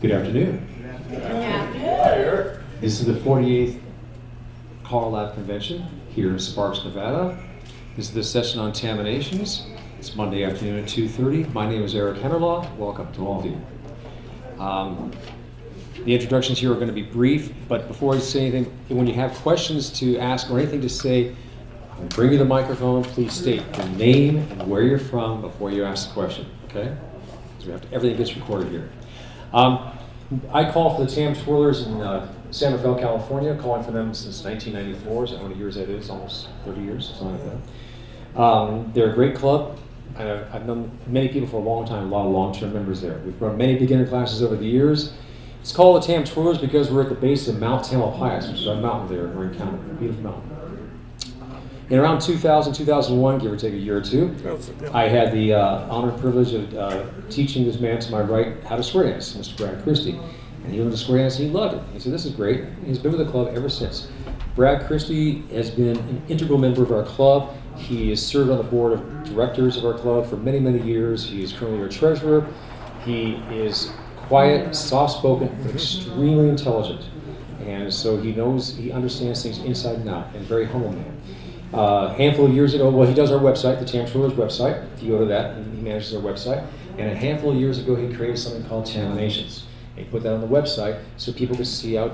Good afternoon. This is the 48th CALLERLAB convention here in Sparks, Nevada. This is the session on Taminations. It's Monday afternoon at 2:30. My name is Eric CALLERLAB. Welcome to all of you. The introductions here are going to be brief, but before I say anything, when you have questions to ask or anything to say, I'm going to bring you the microphone. Please state your name and where you're from before you ask the question, okay? Because everything gets recorded here. I call for the TAM Twirlers in San Rafael, California, calling for them since 1994. So how many years that is? Almost 30 years, something like that. They're a great club. I've known many people for a long time, a lot of long-term members there. We've run many beginner classes over the years. It's called the TAM Twirlers because we're at the base of Mount Tamalpais, which is our mountain there in Orange County, a beautiful mountain. In around 2000, 2001, give or take a year or two, I had the honor and privilege of teaching this man to my right how to square dance, Mr. Brad Christie. And he learned to square dance and he loved it. He said, this is great. And he's been with the club ever since. Brad Christie has been an integral member of our club. He has served on the board of directors of our club for many, many years. He is currently our treasurer. He is quiet, soft-spoken, but extremely intelligent. And so he understands things inside and out, and a very humble man. A handful of years ago, well, he does our website, the TAM Twirlers website. If you go to that, he manages our website. And a handful of years ago, he created something called Taminations. He put that on the website so people could see how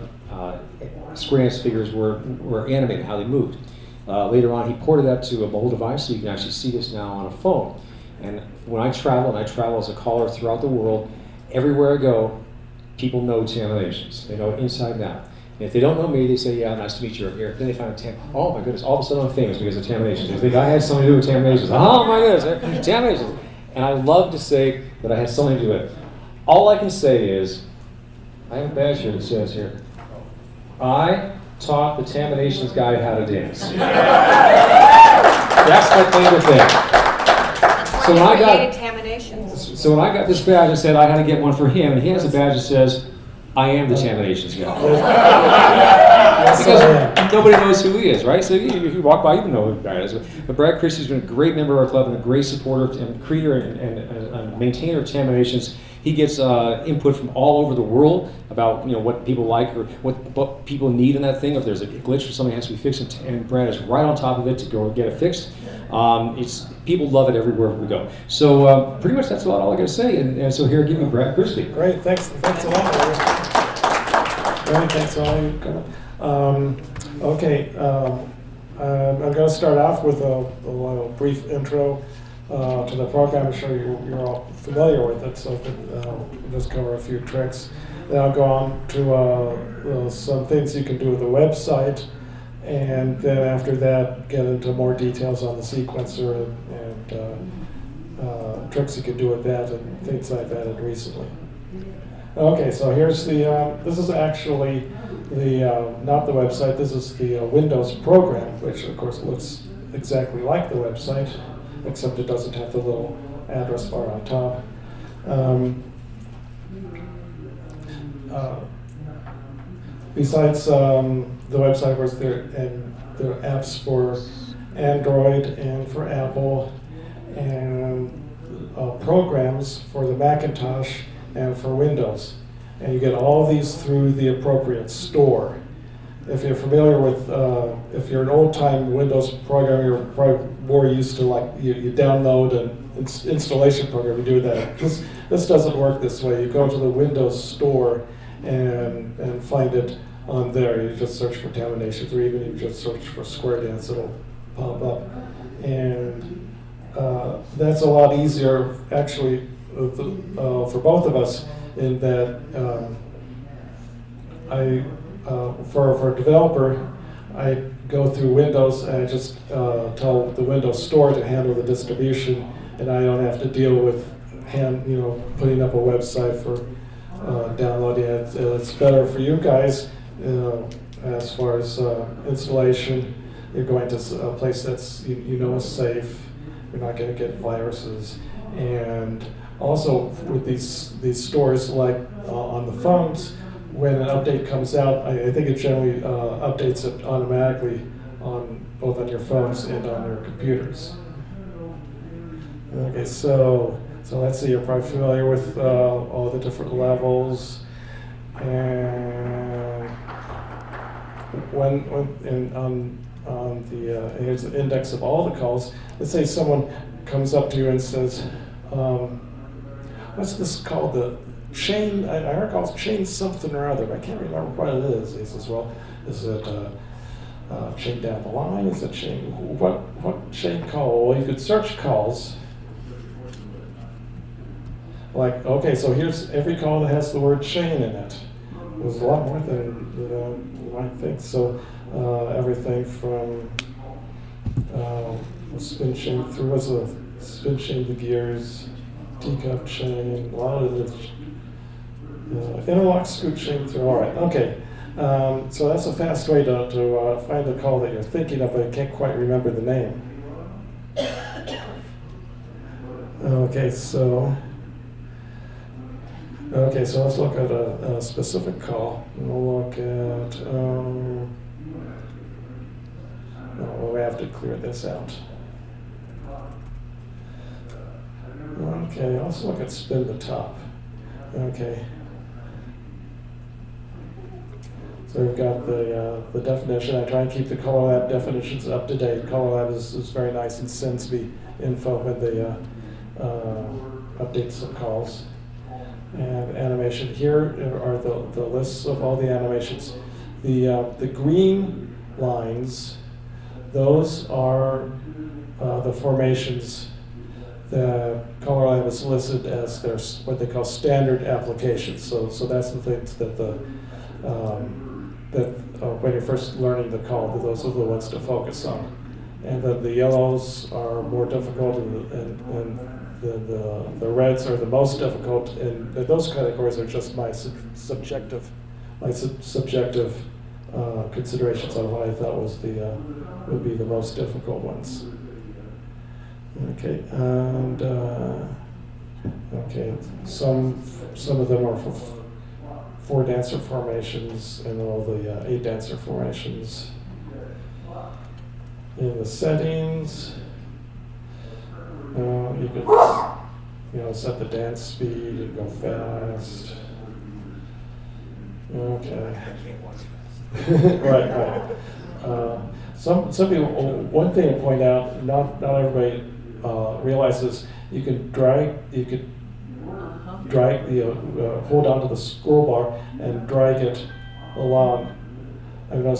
square dance figures were animated, how they moved. Later on, he ported that to a mobile device, so you can actually see this now on a phone. And when I travel, and I travel as a caller throughout the world, everywhere I go, people know Taminations. They know it inside and out. And if they don't know me, they say, yeah, nice to meet you, Eric. Then they find out, oh my goodness, all of a sudden I'm famous because of Taminations. They think I had something to do with Taminations. Oh my goodness, Taminations. And I love to say that I had something to do with it. All I can say is, I have a badge here that says here, I taught the Taminations guy how to dance. That's my claim to fame. So when I got this badge, I said I had to get one for him, and he has a badge that says, I am the Taminations guy. Because nobody knows who he is, right? So you walk by, you don't know who the guy is. But Brad Christie's been a great member of our club and a great supporter and creator and maintainer of Taminations. He gets input from all over the world about what people like or what people need in that thing. If there's a glitch or something has to be fixed, and Brad is right on top of it to go get it fixed. People love it everywhere we go. So pretty much that's about all I got to say. And so here, give me Brad Christie. Great, thanks a lot. Great, thanks a lot. Okay, I'm going to start off with a brief intro to the program. I'm sure you're all familiar with it, so we'll just cover a few tricks. Then I'll go on to some things you can do with the website, and then after that get into more details on the sequencer and tricks you can do with that and things I've added recently. Okay, so here's this is actually not the website, this is the Windows program, which of course looks exactly like the website, except it doesn't have the little address bar on top. Besides the website, where there are apps for Android and for Apple, and programs for the Macintosh and for Windows. And you get all these through the appropriate store. If you're familiar with, if you're an old-time Windows programmer, you're probably more used to you download an installation program, you do that. This doesn't work this way. You go to the Windows store and find it on there. You just search for Taminations, or even you just search for Square Dance, it'll pop up. And that's a lot easier, actually, for both of us, in that for a developer, I go through Windows and I just tell the Windows store to handle the distribution, and I don't have to deal with putting up a website for downloading it. It's better for you guys as far as installation. You're going to a place that's is safe. You're not going to get viruses, and also with these stores, like on the phones, when an update comes out, I think it generally updates it automatically on both on your phones and on your computers. Okay, so let's see, you're probably familiar with all the different levels. And on the here's the index of all the calls. Let's say someone comes up to you and says, "What's this called? The chain? I heard called chain something or other. But I can't remember what it is." He says, "Well, is it chain down the line? Is it chain? What chain call?" Well, you could search calls. Like, okay, so here's every call that has the word chain in it. There's a lot more than you might think. So everything from a spin chain through as a spin chain the gears, teacup chain, a lot of the interlock scoot chain through. All right, okay. So that's a fast way to find the call that you're thinking of, but I can't quite remember the name. Okay, so let's look at a specific call. We'll look at, we have to clear this out. Okay, let's look at spin the top. Okay. So we've got the definition. I try and keep the CALLERLAB definitions up to date. CALLERLAB is very nice and sends me info when they update some calls. And animation. Here are the lists of all the animations. The green lines, those are the formations that CALLERLAB has listed as their what they call standard applications. So that's the things that when you're first learning the call, those are the ones to focus on. And then the yellows are more difficult, and the reds are the most difficult, and those categories are just my subjective considerations on what I thought was would be the most difficult ones. Okay, and okay, some of them are for 4 dancer formations and all the 8 dancer formations. In the settings, you could set the dance speed and go fast. Okay. right. Some people. One thing to point out: not everybody realizes you could hold onto the scroll bar and drag it along. I know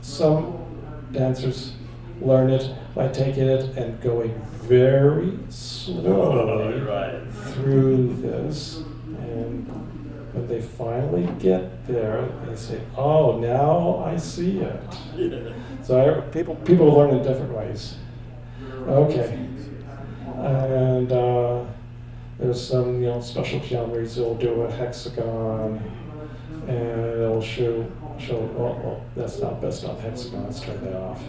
some dancers learn it by taking it and going very slowly through this, and when they finally get there, they say, "Oh, now I see it." So people learn in different ways. Okay, and there's some special geometries. It'll do a hexagon, and it'll show. Well, that's not best on hexagon. Let's turn that off.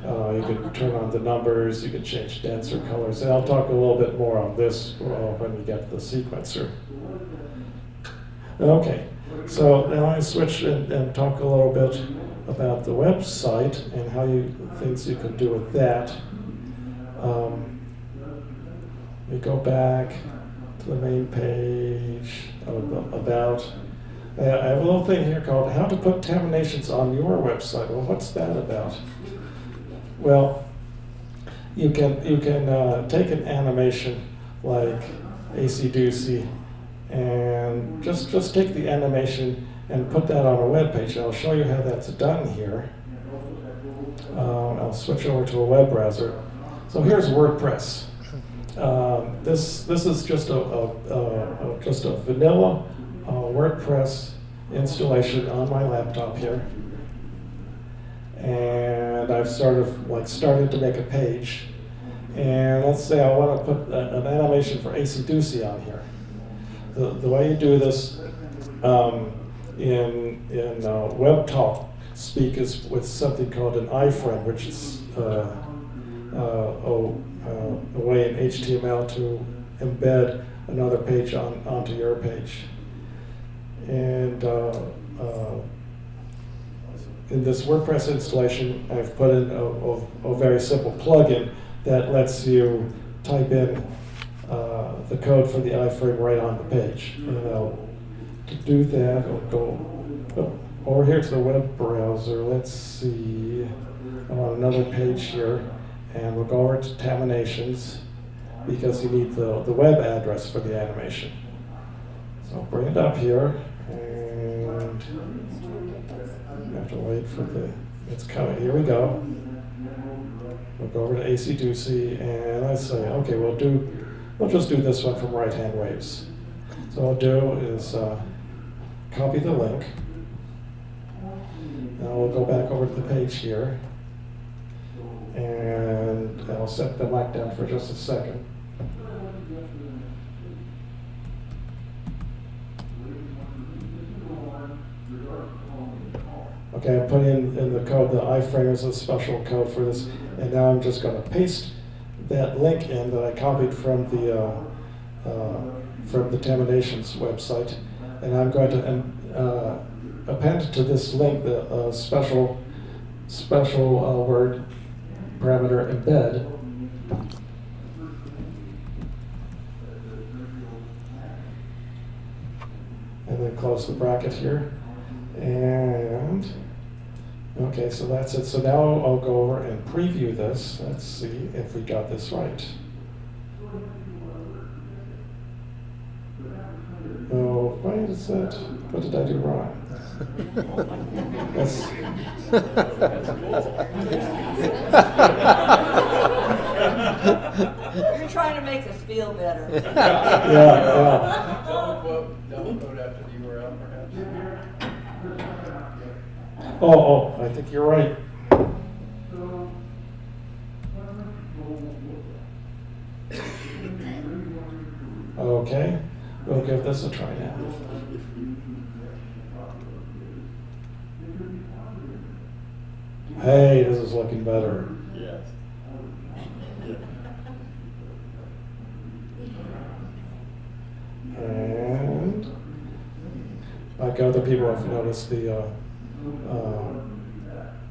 You can turn on the numbers. You can change dancer colors. And I'll talk a little bit more on this when we get to the sequencer. Okay, so now I switch and talk a little bit about the website and things you can do with that. We go back to the main page about. I have a little thing here called "How to Put Taminations on Your Website." Well, what's that about? Well, you can take an animation like AC-Doocy and just take the animation and put that on a web page. I'll show you how that's done here. I'll switch over to a web browser. So here's WordPress. This is just a vanilla WordPress installation on my laptop here. And I've started to make a page. And let's say I want to put an animation for AC-Doocy on here. The way you do this in web talk speak is with something called an iframe, which is a way in HTML to embed another page onto your page. And in this WordPress installation, I've put in a very simple plugin that lets you type in the code for the iframe right on the page. And I'll to do that, I'll go over here to the web browser. Let's see. I'm on another page here, and we'll go over to Taminations because you need the web address for the animation. So I'll bring it up here, and you have to wait for it's coming. Here we go. We'll go over to AC/DC, and let's say, okay, we'll just do this one from right-hand waves. So what I'll do is copy the link. Now we'll go back over to the page here, and I'll set the mic down for just a second. Okay, I put in the code, the iframe is a special code for this, and now I'm just going to paste that link in that I copied from the Taminations website, and I'm going to append to this link the special word parameter embed. And then close the bracket here. And okay, so that's it. So now I'll go over and preview this. Let's see if we got this right. Oh, why is that? What did I do wrong? That's You're trying to make us feel better. yeah. Double quote after the URL, perhaps. Oh, I think you're right. Okay, we'll give this a try now. Hey, this is looking better. Yes. And like other people have noticed, the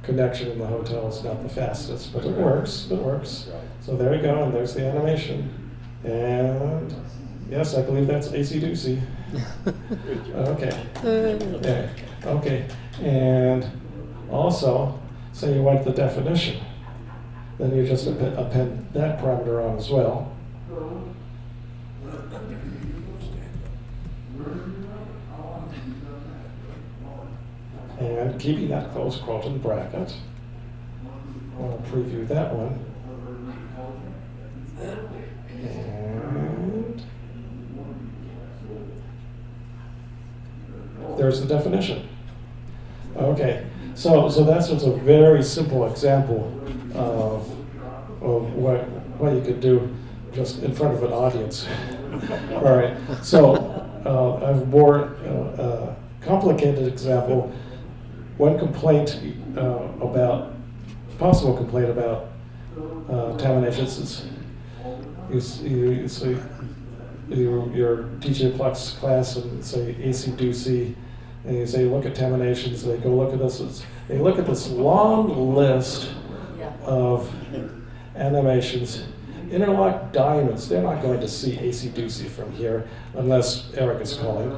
connection in the hotel is not the fastest, but it works. It works. So there we go, and there's the animation. And yes, I believe that's AC/DC. Okay. Yeah. Okay. And also, say you want the definition, then you just append that parameter on as well. And keeping that close quote in bracket, I'll preview that one. And there's the definition. Okay, so that's just a very simple example of what you could do just in front of an audience. All right, so I have a more complicated example. One complaint possible complaint about Taminations is you're teaching a class and say AC/DC, and you say look at Taminations. They go look at this. They look at this long list of animations. Interlock diamonds. They're not going to see AC/DC from here unless Eric is calling.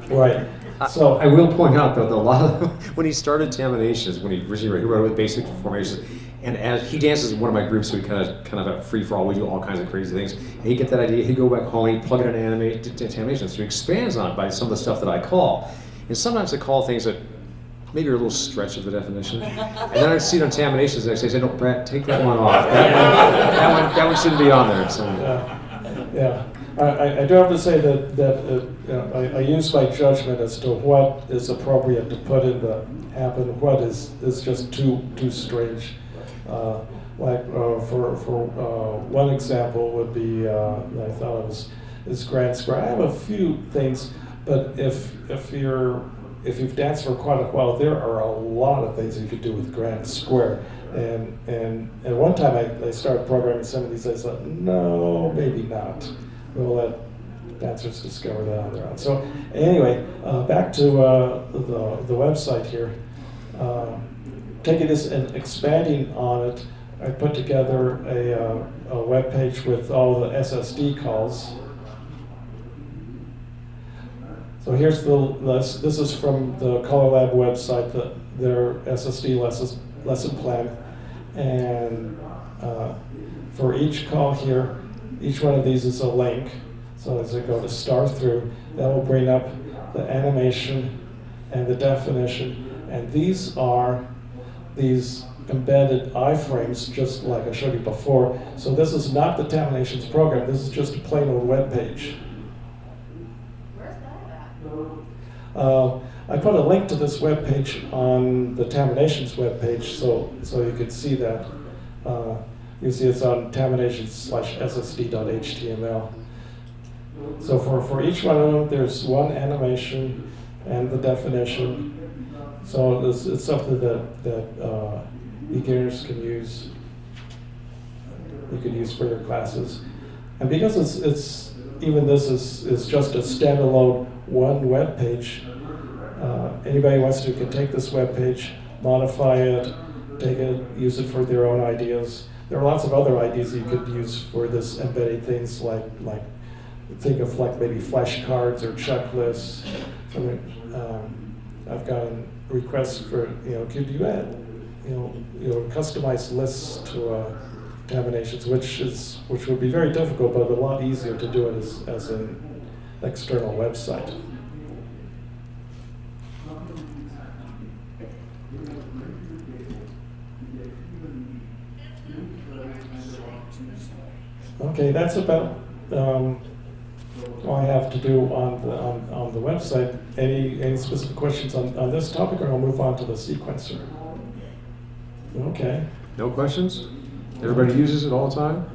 Right. So I will point out though that a lot of when he started Taminations, when he originally wrote with basic formations, and as he dances in one of my groups, so we kind of have free for all. We do all kinds of crazy things. And he'd get that idea, he'd go back home, he'd plug it in Taminations, so he expands on it by some of the stuff that I call. And sometimes I call things that maybe are a little stretch of the definition. And then I'd see it on Taminations and I'd say, no, Brad, take that one off. That one shouldn't be on there. So. Yeah. I do have to say that I use my judgment as to what is appropriate to put in the app and what is just too strange. For one example would be I thought it was Grand Square. I have a few things, but if you've danced for quite a while, there are a lot of things you could do with Grand Square. And at one time I started programming some of these. I thought, no, maybe not. We'll let dancers discover that on their own. So anyway, back to the website here. Taking this and expanding on it, I put together a web page with all the SSD calls. So here's the list. This is from the CALLERLAB website, their SSD lesson plan. And for each call here, each one of these is a link. So as I go to star through, that will bring up the animation and the definition. And these are these embedded iframes, just like I showed you before. So this is not the Taminations program. This is just a plain old web page. Where's that at? I put a link to this web page on the Taminations web page, so you could see that. You see it's on taminations/ssd.html. So for each one of them, there's one animation and the definition. So it's something that beginners can use. You can use for your classes, and because it's even this is just a standalone one web page. Anybody who wants to can take this web page, modify it, take it, use it for their own ideas. There are lots of other ideas you could use for this embedding things like think of like maybe flashcards or checklists. I mean, I've gotten requests for could you add customized lists to Taminations, which would be very difficult, but a lot easier to do it as an external website. Okay, that's about all I have to do on the website. Any specific questions on this topic, or I'll move on to the sequencer? Okay. No questions? Everybody uses it all the time?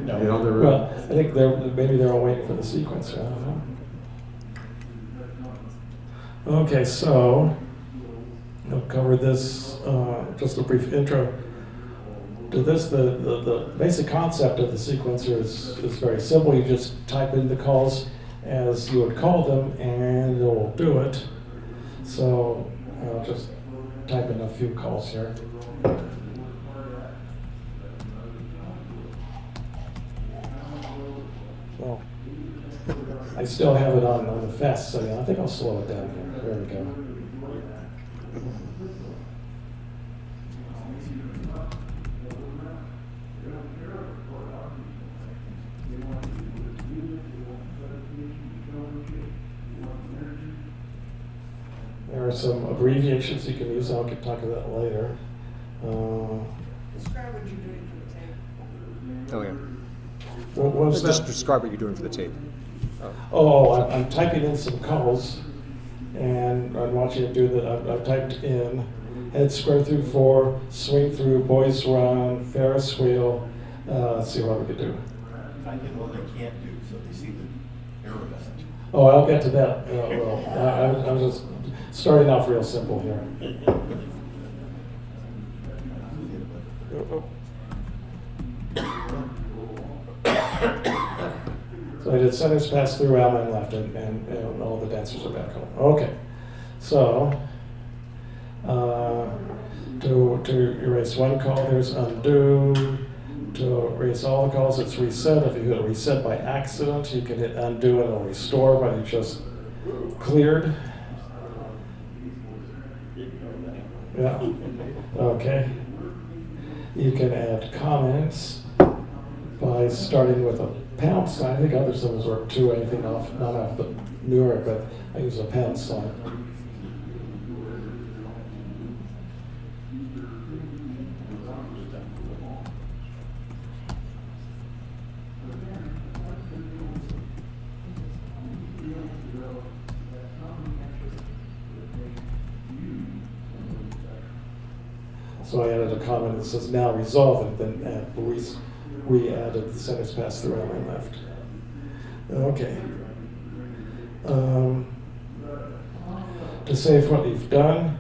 No. Well, I think maybe they're all waiting for the sequencer. I don't know. Okay, so I'll cover this, just a brief intro to this. The basic concept of the sequencer is very simple. You just type in the calls as you would call them, and it will do it. So I'll just type in a few calls here. Well, I still have it on the fast setting. I think I'll slow it down here. There we go. There are some abbreviations you can use. I'll talk about that later. Describe what you're doing for the tape. Oh, yeah. What was Just that? describe what you're doing for the tape. I'm typing in some calls, and I'm watching it do that. I've typed in head square through 4, swing through, boys run, Ferris wheel. Let's see what we could do. I did what they can't do, so they see the error message. Oh, I'll get to that. I'm just starting off real simple here. So I did centers pass through Alma and left, and all the dancers are back home. Okay, so to erase one call, there's undo. To erase all the calls, it's reset. If you hit reset by accident, you can hit undo and it'll restore what you just cleared. Yeah. Okay. You can add comments by starting with a pound sign. I think other symbols work too. Anything not off the newer, but I use a pound sign. So I added a comment that says now resolve, and then re-added the centers pass through on my left. Okay. To save what you've done,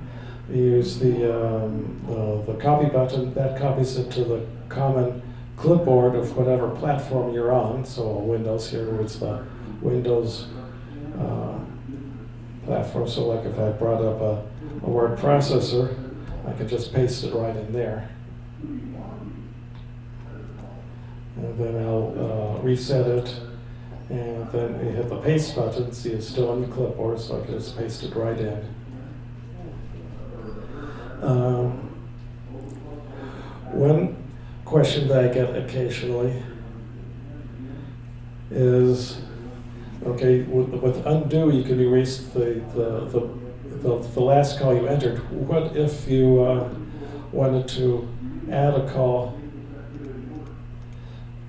you use the copy button. That copies it to the common clipboard of whatever platform you're on. So Windows here, it's the Windows platform. So like if I brought up a word processor, I can just paste it right in there. And then I'll reset it, and then you hit the paste button. See, it's still on the clipboard, so I can just paste it right in. One question that I get occasionally is, okay, with undo, you can erase the last call you entered. What if you wanted to add a call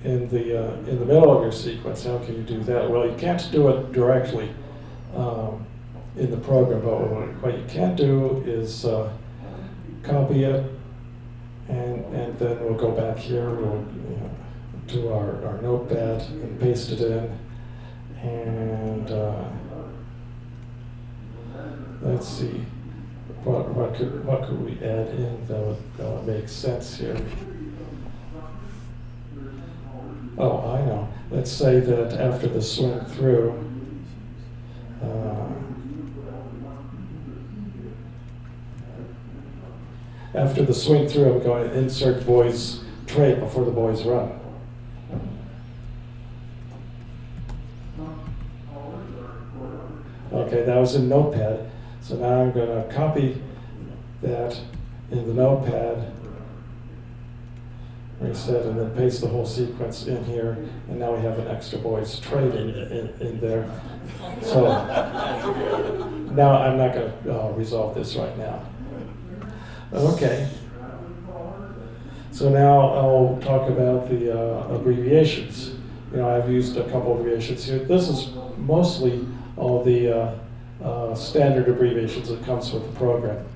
in the middle of your sequence? How can you do that? Well, you can't do it directly in the program, but what you can do is copy it, and then we'll go back here, to our notepad and paste it in. And let's see, what could we add in that would make sense here? Oh, I know. Let's say that after the swing through, I'm going to insert boys trade before the boys run. Okay, that was in Notepad. So now I'm going to copy that in the Notepad, reset, and then paste the whole sequence in here. And now we have an extra boys trade in there. So now I'm not going to resolve this right now. Okay. So now I'll talk about the abbreviations. I've used a couple of abbreviations here. This is mostly all the standard abbreviations that comes with the program.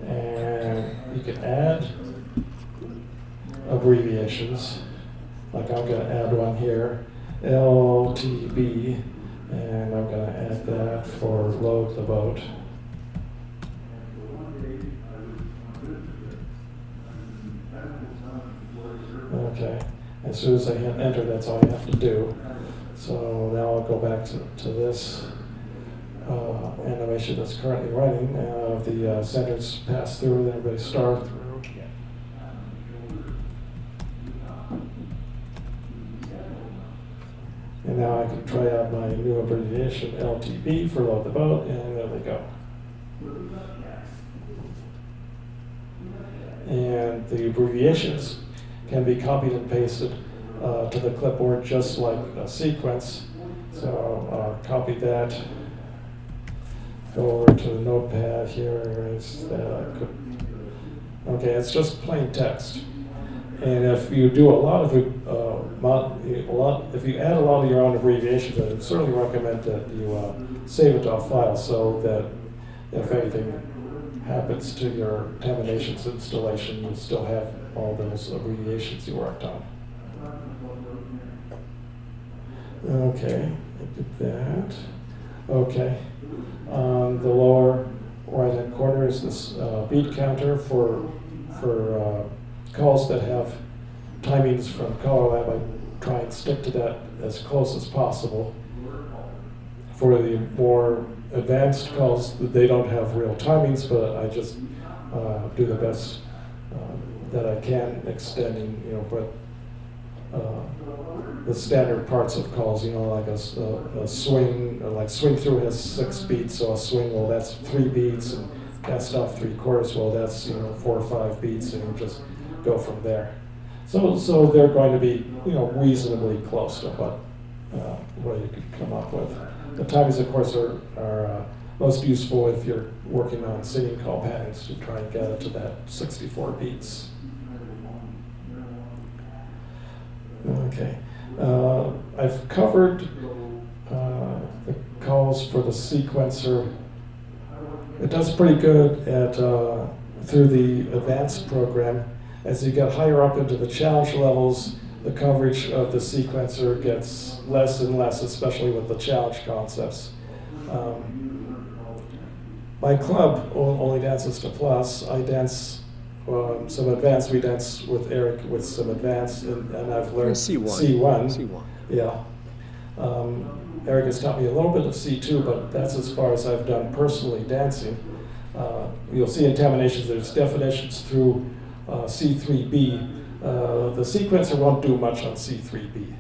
And you can add abbreviations. Like I'm going to add one here, LTB, and I'm going to add that for load the boat. Okay, as soon as I hit enter, that's all I have to do. So now I'll go back to this animation that's currently running. The centers pass through, and everybody start through. And now I can try out my new abbreviation, LTB, for load the boat, and there we go. And the abbreviations can be copied and pasted to the clipboard just like a sequence. So copy that, go over to the notepad here, erase that. Okay, it's just plain text. And if you do a lot of if you add a lot of your own abbreviations, I would certainly recommend that you save it to a file so that if anything happens to your Taminations installation, you still have all those abbreviations you worked on. Okay, I did that. Okay, on the lower right-hand corner is this beat counter for calls that have timings from CALLERLAB. I try and stick to that as close as possible. For the more advanced calls, they don't have real timings, but I just do the best that I can, extending, the standard parts of calls, like a swing, like swing through has 6 beats, so a swing, well, that's 3 beats, and cast off 3/4, well, that's 4 or 5 beats, and you just go from there. So they're going to be, reasonably close to what you could come up with. The timings, of course, are most useful if you're working on singing call patterns to try and get it to that 64 beats. Okay, I've covered the calls for the sequencer. It does pretty good at through the advanced program. As you get higher up into the challenge levels, the coverage of the sequencer gets less and less, especially with the challenge concepts. My club only dances to plus. I dance some advanced. We dance with Eric with some advanced, and I've learned C1. Yeah. Eric has taught me a little bit of C2, but that's as far as I've done personally dancing. You'll see in Taminations there's definitions through C3B the sequencer won't do much on C3B.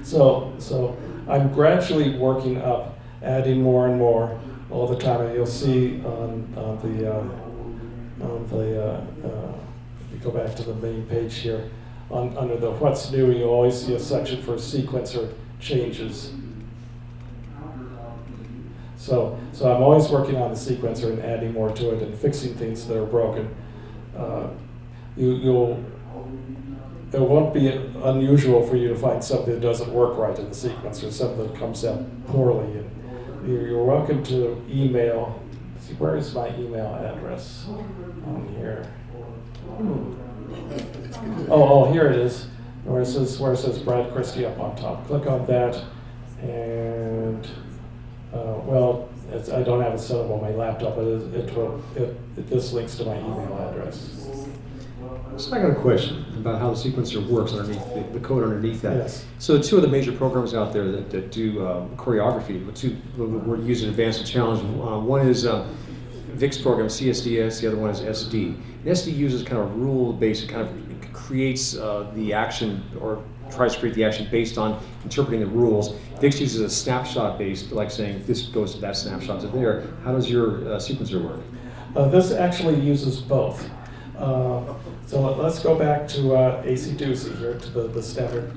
So I'm gradually working up, adding more and more all the time. And you'll see if you go back to the main page here, under the what's new, you'll always see a section for sequencer changes. So I'm always working on the sequencer and adding more to it and fixing things that are broken. It won't be unusual for you to find something that doesn't work right in the sequencer, something that comes out poorly. And you're welcome to email. Let's see, where is my email address on here? Oh, here it is. Where it says Brad Christie up on top. Click on that, and I don't have it set up on my laptop, but this links to my email address. So I got a question about how the sequencer works underneath the code underneath that. Yes. So two of the major programs out there that do choreography, we're using Advanced and Challenge. One is VIX program, CSDS. The other one is SD. And SD uses kind of rule-based, kind of creates the action or tries to create the action based on interpreting the rules. VIX uses a snapshot-based, like saying this goes to that snapshot to there. How does your sequencer work? This actually uses both. So let's go back to AC-Doocy here, to the standard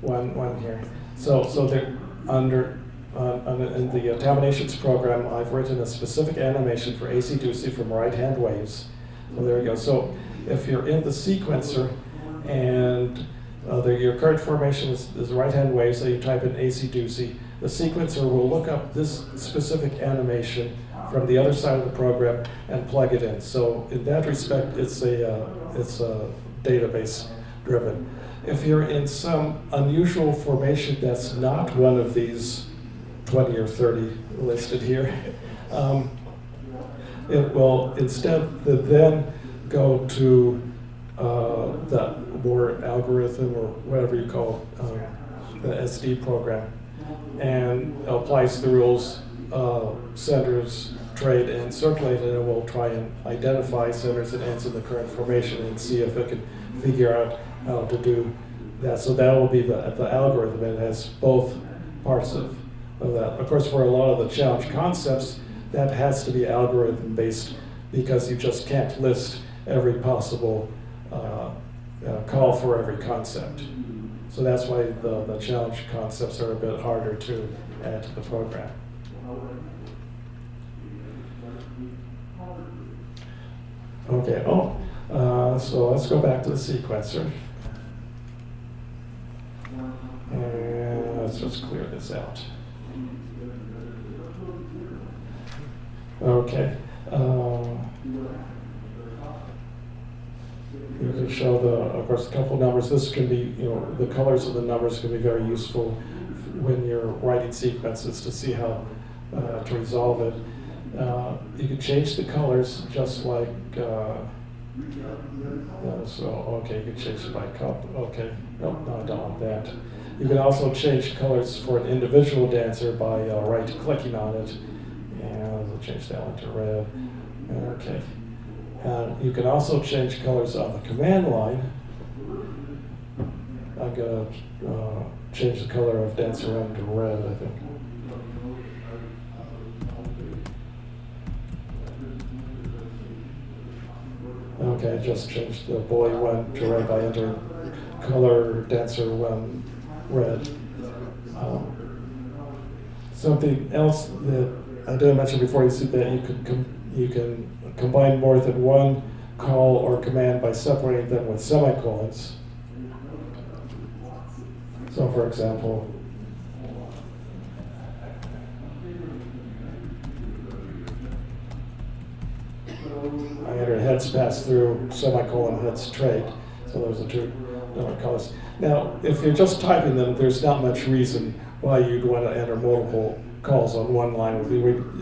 one here. So they're in the Taminations program, I've written a specific animation for AC-Doocy from right-hand waves. So there you go. So if you're in the sequencer and your current formation is right-hand wave, so you type in AC-Doocy, the sequencer will look up this specific animation from the other side of the program and plug it in. So in that respect, it's a database driven. If you're in some unusual formation that's not one of these 20 or 30 listed here, it will instead then go to the more algorithm or whatever you call the SD program, and applies the rules, centers, trade, and circulate, and it will try and identify centers and ends in the current formation and see if it can figure out how to do that. So that will be the algorithm, and it has both parts of that. Of course, for a lot of the challenge concepts, that has to be algorithm based, because you just can't list every possible call for every concept. So that's why the challenge concepts are a bit harder to add to the program. Okay, so let's go back to the sequencer. And let's just clear this out. Okay. You can show of course, a couple numbers. This can be, the colors of the numbers can be very useful when you're writing sequences to see how to resolve it. You can change the colors just like, you can change it by cup. Okay, nope, no, I don't want that. You can also change colors for an individual dancer by right-clicking on it, and we'll change that one to red. Okay. And you can also change colors on the command line. I'm going to change the color of dancer M to red, I think. Okay, I just changed the boy one to red by entering color dancer one red. Something else that I didn't mention before, you see that you can combine more than one call or command by separating them with semicolons. So for example, I enter heads pass through, semicolon heads trade. So those are two different colors. Now, if you're just typing them, there's not much reason why you'd want to enter multiple calls on one line.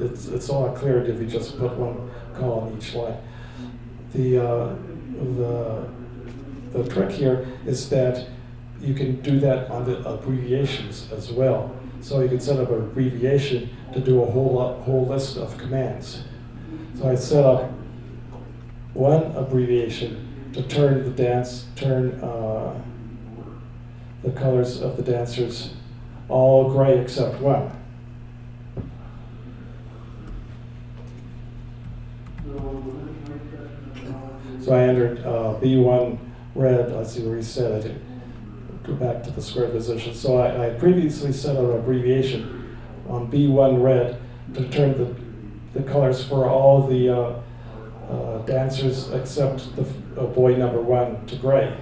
It's a lot clearer if you just put one call on each line. The trick here is that you can do that on the abbreviations as well. So you can set up an abbreviation to do a whole list of commands. So I set up one abbreviation to turn the colors of the dancers all gray except one. So I entered B1 red. Let's see, reset it. Go back to the square position. So I previously set an abbreviation on B1 red to turn the colors for all the dancers except the boy number 1 to gray.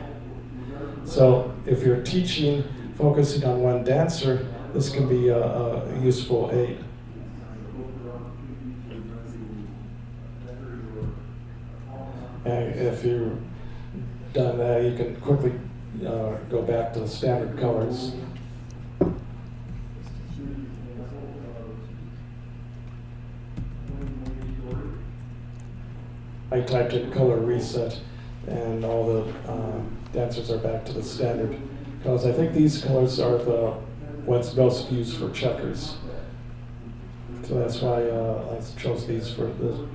So if you're teaching, focusing on one dancer, this can be a useful aid. And if you've done that, you can quickly go back to the standard colors. I typed in color reset, and all the dancers are back to the standard colors. I think these colors are the ones most used for checkers. So that's why I chose these for the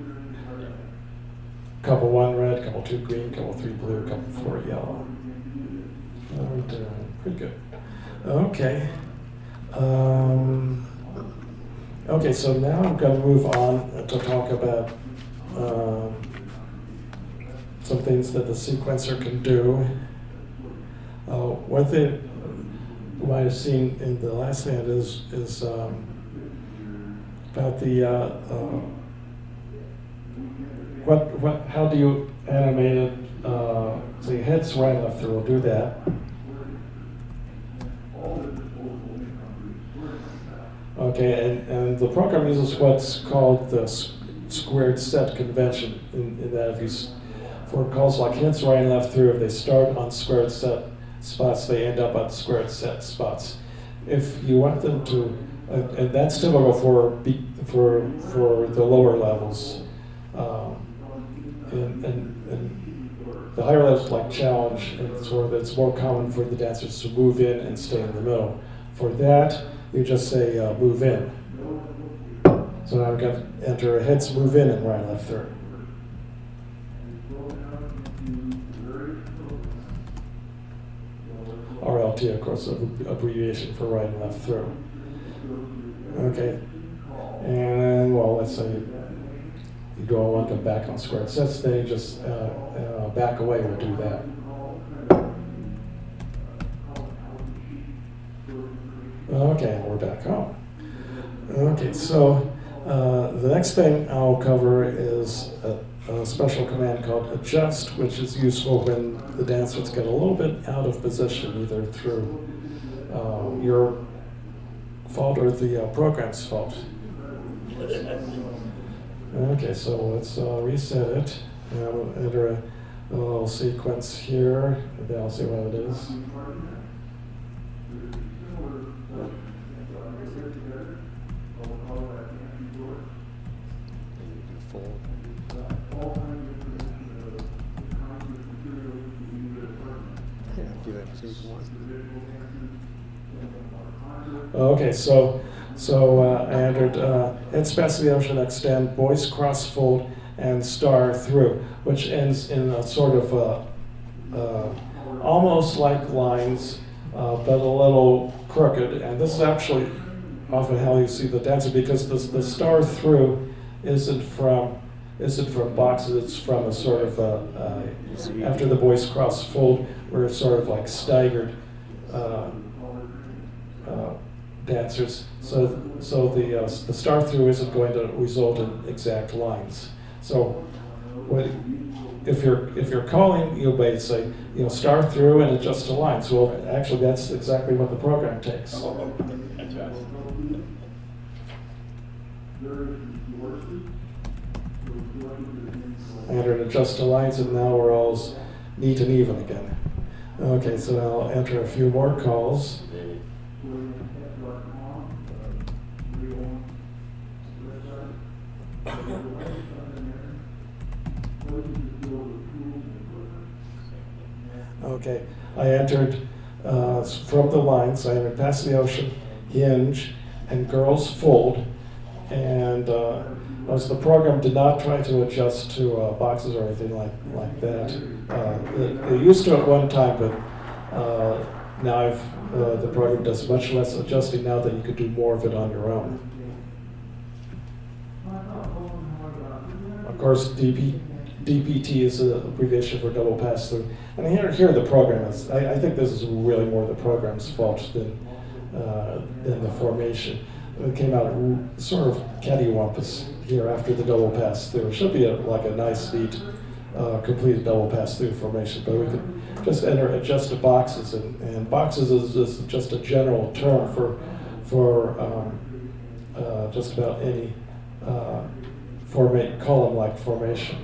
couple 1 red, couple 2 green, couple 3 blue, couple 4 yellow. Pretty good. Okay. Okay, so now I'm going to move on to talk about some things that the sequencer can do. One thing you might have seen in the last hand is about the how do you animate it? So your head's right and left through. We'll do that. Okay, and the program uses what's called the squared set convention. In that, if you for calls like heads right and left through, if they start on squared set spots, they end up on squared set spots. If you want them to, and that's typical for the lower levels. And the higher levels like challenge, and sort of it's more common for the dancers to move in and stay in the middle. For that, you just say move in. So now we've got to enter heads move in and right and left through. RLT, of course, abbreviation for right and left through. Okay, and well, let's say you go on, come back on squared sets, then you just back away, we'll do that. Okay, and we're back home. Okay, so the next thing I'll cover is a special command called adjust, which is useful when the dancers get a little bit out of position, either through your fault or the program's fault. Okay, so let's reset it. And I'll enter a little sequence here, and then I'll see what it is. Okay, so I entered head spaciation, extend, voice cross-fold, and star through, which ends in a sort of almost like lines, but a little crooked. And this is actually often how you see the dancer, because the star through isn't from boxes. It's from a sort of after the voice cross-fold, where it's sort of like staggered dancers. So the star through isn't going to result in exact lines. So if you're calling, you may say, star through and adjust to lines. Well, actually, that's exactly what the program takes. I entered adjust to lines, and now we're all neat and even again. Okay, so I'll enter a few more calls. Okay, I entered from the lines, I entered Pass the Ocean, Hinge, and Girls Fold, And notice the program did not try to adjust to boxes or anything like that. It used to at one time, but now the program does much less adjusting now that you could do more of it on your own. Of course, DPT is an abbreviation for double pass-through. And here the program is, I think this is really more the program's fault than the formation. It came out sort of cattywampus here after the double pass-through. It should be like a nice, neat, completed double pass-through formation, but we could just adjust the boxes, and boxes is just a general term for just about any column-like formation.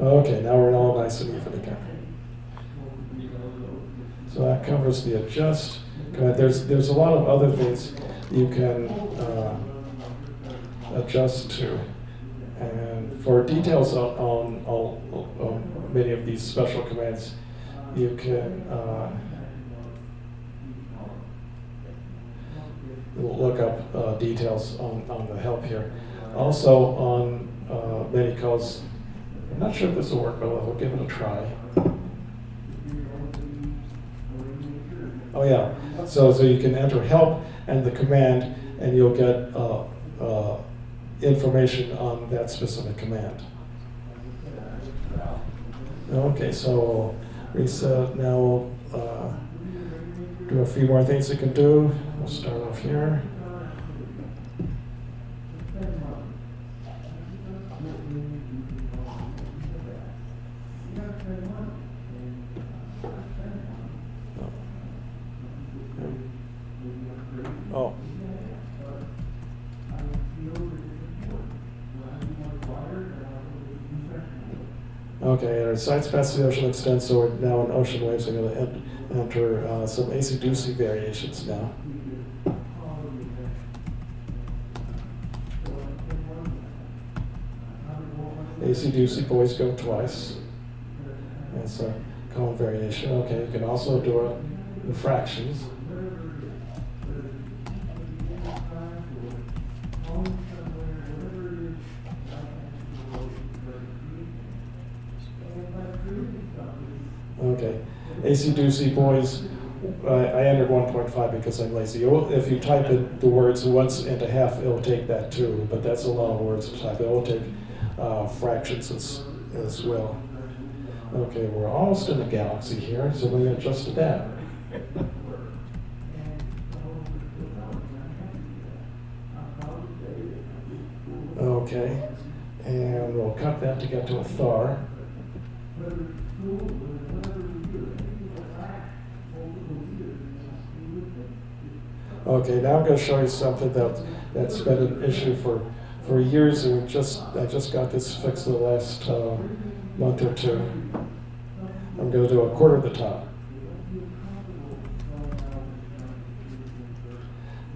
Okay, now we're all nice and even again. So that covers the adjust. There's a lot of other things you can adjust to. And for details on many of these special commands, you can look up details on the help here. Also on many codes, I'm not sure if this will work, but we'll give it a try. Oh yeah, so you can enter help and the command, and you'll get information on that specific command. Okay, so reset. Now we'll do a few more things it can do. We'll start off here. Oh. Okay, our sites past the ocean extends, so we're now in ocean waves. I'm going to enter some acey-deucey variations now. Acey-deucey, boys go twice. That's a column variation. Okay, you can also do it in fractions. Okay, acey-deucey boys, I entered 1.5 because I'm lazy. If you type in the words once and a half, it'll take that too, but that's a lot of words to type. It will take fractions as well. Okay, we're almost in the galaxy here, so we're going to adjust to that. Okay, and we'll cut that to get to a thar. Okay, now I'm going to show you something that's been an issue for years, and I just got this fixed in the last month or two. I'm going to do a quarter of the top.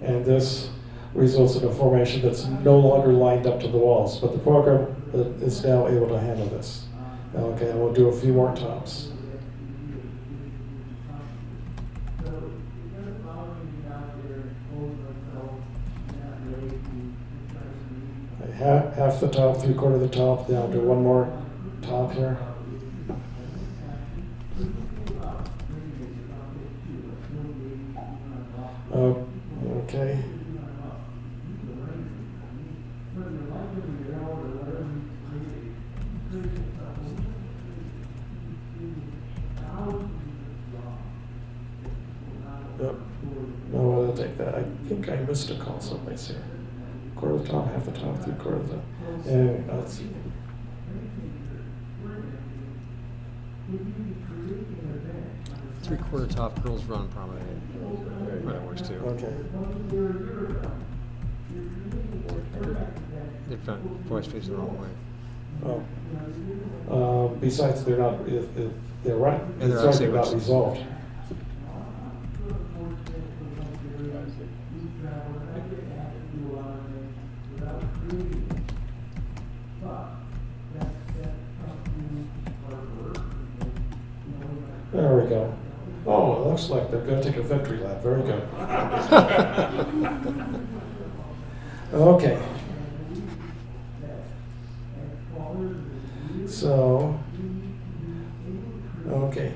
And this results in a formation that's no longer lined up to the walls, but the program is now able to handle this. Okay, and we'll do a few more tops. Half the top, 3/4 of the top, then I'll do one more top here. Okay. Yep. No, I'll take that. I think I missed a call someplace here. Quarter of the top, half the top, 3/4 of the top. And let's see. Three-quarter top girls run probably. Right, that works too. Okay. In fact, boys face the wrong way. Oh. Besides, they're not. They're right. And they're It's actually not resolved. There we go. Oh, looks like they're going to take a victory lap. Very good. Okay. So, okay.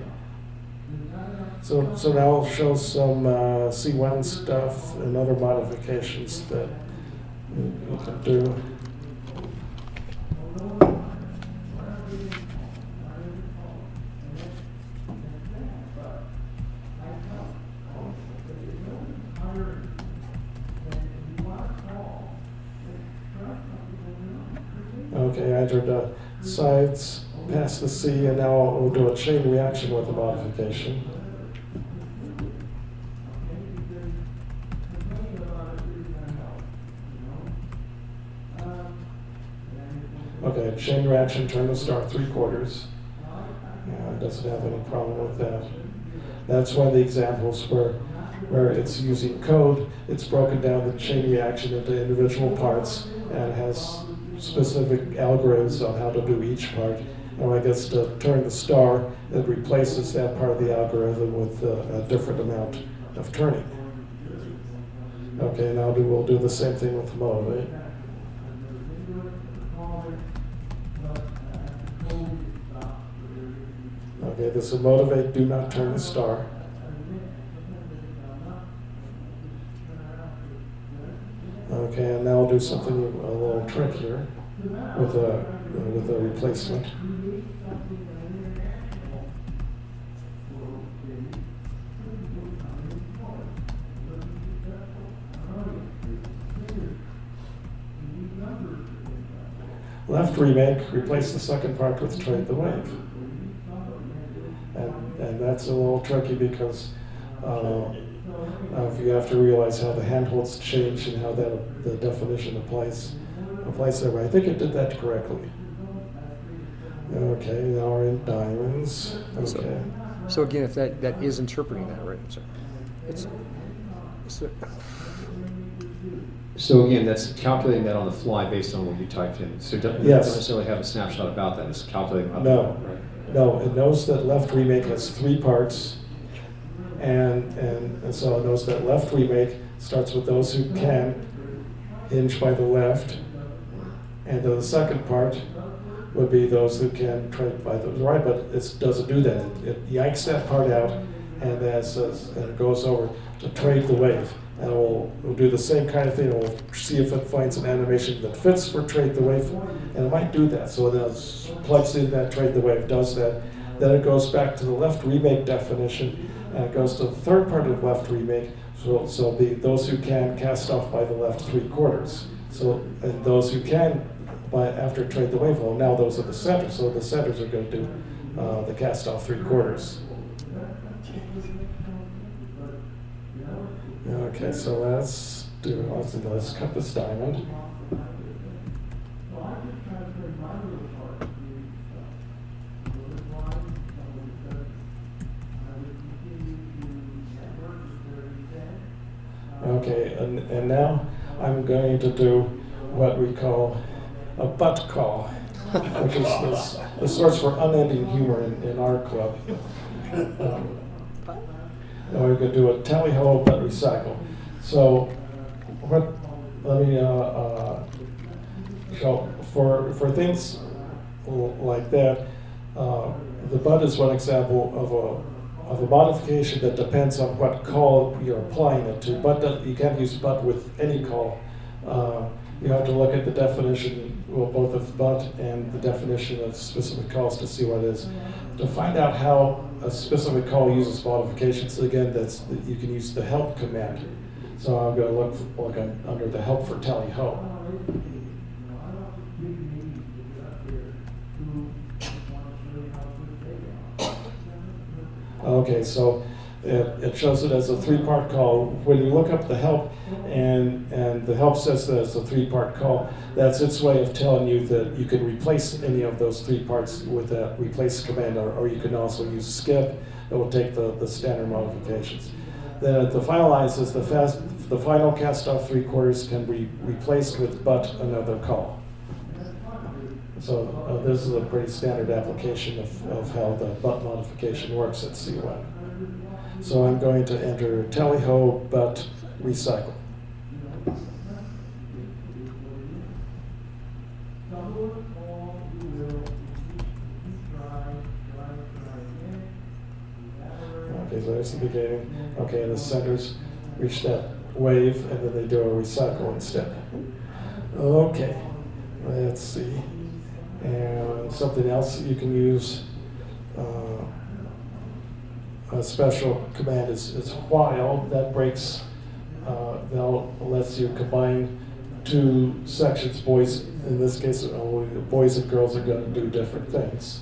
So now I'll show some C1 stuff and other modifications that you can do. Okay, I entered the sides past the C, and now we'll do a chain reaction with a modification. Okay, chain reaction, turn the star 3/4. Yeah, it doesn't have any problem with that. That's one of the examples where it's using code. It's broken down the chain reaction into individual parts and has specific algorithms on how to do each part. And when it gets to turn the star, it replaces that part of the algorithm with a different amount of turning. Okay, now we'll do the same thing with motivate. Okay, this will motivate, do not turn the star. Okay, and now I'll do something a little trickier with a replacement. Left remake, replace the second part with trade the wave. And that's a little tricky because you have to realize how the handholds change and how that the definition applies there. But I think it did that correctly. Okay, now we're in diamonds. Okay. So again, if that is interpreting that, right? So again, that's calculating that on the fly based on what you typed in. So it doesn't necessarily have a snapshot about that. It's calculating up No. and down, right? No, it knows that left remake has 3 parts, and so it knows that left remake starts with those who can hinge by the left, and the second part would be those who can trade by the right, but it doesn't do that. It yanks that part out, and then it goes over to trade the wave. And we'll do the same kind of thing. We'll see if it finds an animation that fits for trade the wave, and it might do that. So then it plugs in that trade the wave, does that. Then it goes back to the left remake definition, and it goes to the third part of left remake. So those who can cast off by the left 3/4. So and those who can after trade the wave, well, now those are the centers. So the centers are going to do the cast off 3/4. Okay, so let's cut this diamond. Okay, and now I'm going to do what we call a butt call, which is the source for unending humor in our club. And we're going to do a tally-ho but recycle. So, let me show for things like that. The but is one example of a modification that depends on what call you're applying it to. But you can't use but with any call. You have to look at the definition, well, both of but and the definition of specific calls to see what it is. To find out how a specific call uses modifications, again, you can use the help command. So I'm going to look under the help for tally-ho. Okay, so it shows it as a 3-part call. When you look up the help and the help says that it's a 3-part call, that's its way of telling you that you can replace any of those 3 parts with that replace command, or you can also use skip. It will take the standard modifications. Then at the finalizes, the final cast off 3/4 can be replaced with but another call. So this is a pretty standard application of how the but modification works at C1. So I'm going to enter tally-ho but recycle. Okay, so there's the beginning. Okay, and the centers reach that wave, and then they do a recycle instead. Okay, let's see. And something else you can use, a special command is while. That breaks, that lets you combine two sections. Boys, in this case, boys and girls are going to do different things.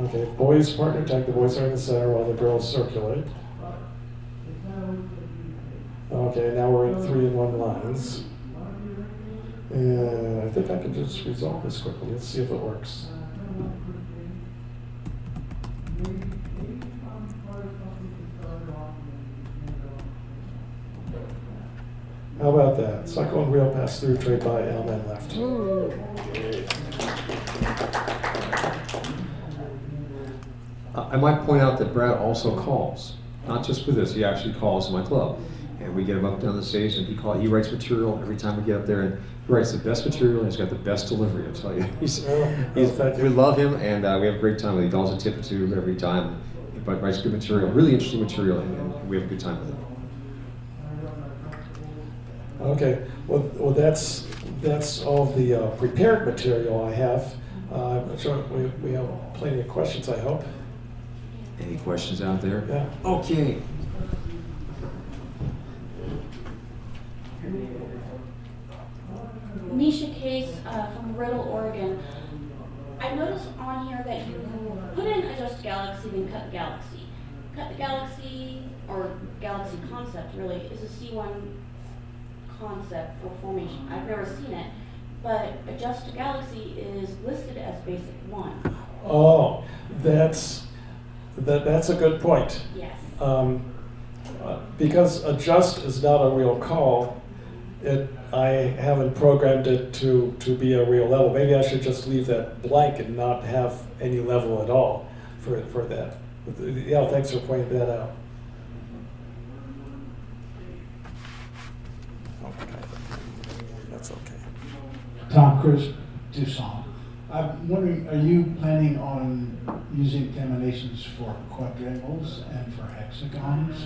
Okay, boys partner tag, the boys are in the center while the girls circulate. Okay, now we're in 3-in-1 lines. And I think I can just resolve this quickly. Let's see if it works. How about that? Cycle and wheel pass through, trade by, L-man left. I might point out that Brad also calls, not just for this, he actually calls my club. And we get him up down the stage and he writes material every time we get up there, and he writes the best material and he's got the best delivery, I'll tell you. We love him, and we have a great time with him. He does a tip or two every time. He writes good material, really interesting material, and we have a good time with him. Okay, well that's all the prepared material I have. I'm sure we have plenty of questions, I hope. Any questions out there? Yeah. Okay. Nisha Case from Riddle, Oregon. I noticed on here that you put in adjust galaxy, then cut galaxy. Cut the galaxy, or galaxy concept really, is a C1 concept or formation. I've never seen it, but adjust galaxy is listed as basic 1. Oh, that's a good point. Yes. Because adjust is not a real call, I haven't programmed it to be a real level. Maybe I should just leave that blank and not have any level at all for that. Yeah, thanks for pointing that out. Okay, that's okay. Tom Chris Dusson. I'm wondering, are you planning on using Taminations for quadrangles and for hexagons?